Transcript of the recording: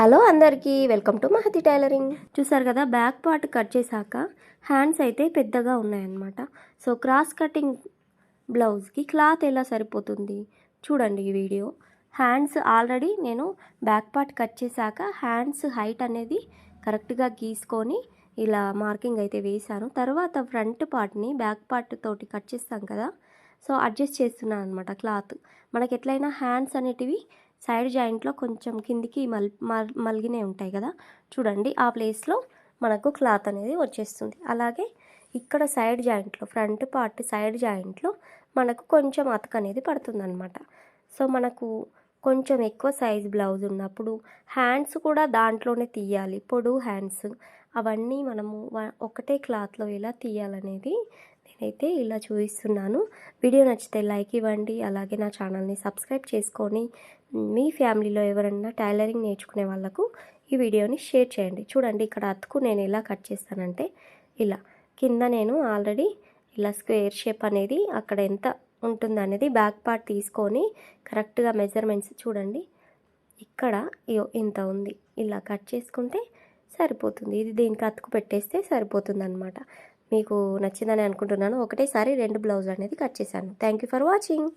Hello అందరికీ welcome to Mahathi tailoring. చూసారు కదా, బ్యాక్ పార్ట్ కట్ చేశాక హ్యాండ్స్ అయితే పెద్దగా ఉన్నాయన్నమాట. సో క్రాస్ కటింగ్ బ్లౌజ్కి క్లాత్ ఎలా సరిపోతుంది చూడండి ఈ వీడియో. హ్యాండ్స్ ఆల్రెడీ నేను బ్యాక్ పార్ట్ కట్ చేశాక హ్యాండ్స్ హైట్ అనేది కరెక్ట్గా గీసుకొని ఇలా మార్కింగ్ అయితే వేశాను. తర్వాత ఫ్రంట్ పార్ట్ని బ్యాక్ పార్ట్ తోటి కట్ చేస్తాం కదా, సో అడ్జస్ట్ చేస్తున్నాను అనమాట క్లాత్. మనకి ఎట్లయినా హ్యాండ్స్ అనేటివి సైడ్ జాయింట్లో కొంచెం కిందికి మలిగినే ఉంటాయి కదా, చూడండి ఆ ప్లేస్లో మనకు క్లాత్ అనేది వచ్చేస్తుంది. అలాగే ఇక్కడ సైడ్ జాయింట్లో ఫ్రంట్ పార్ట్ సైడ్ జాయింట్లో మనకు కొంచెం అతక అనేది పడుతుంది అనమాట. సో మనకు కొంచెం ఎక్కువ సైజ్ బ్లౌజ్ ఉన్నప్పుడు హ్యాండ్స్ కూడా దాంట్లోనే తీయాలి. పొడవు హ్యాండ్స్ అవన్నీ మనము ఒకటే క్లాత్లో ఎలా తీయాలనేది నేనైతే ఇలా చూపిస్తున్నాను. వీడియో నచ్చితే లైక్ ఇవ్వండి, అలాగే నా ఛానల్ని సబ్స్క్రైబ్ చేసుకొని మీ ఫ్యామిలీలో ఎవరైనా టైలరింగ్ నేర్చుకునే వాళ్ళకు ఈ వీడియోని షేర్ చేయండి. చూడండి ఇక్కడ అతుకు నేను ఎలా కట్ చేస్తానంటే ఇలా కింద నేను ఆల్రెడీ ఇలా స్క్వేర్ షేప్ అనేది అక్కడ ఎంత ఉంటుంది అనేది బ్యాక్ పార్ట్ తీసుకొని కరెక్ట్గా మెజర్మెంట్స్ చూడండి ఇక్కడ ఇంత ఉంది, ఇలా కట్ చేసుకుంటే సరిపోతుంది. ఇది దీనికి అతుకు పెట్టేస్తే సరిపోతుంది అనమాట. మీకు నచ్చిందని అనుకుంటున్నాను. ఒకటేసారి 2 బ్లౌజ్ అనేది కట్ చేశాను. Thank you for watching.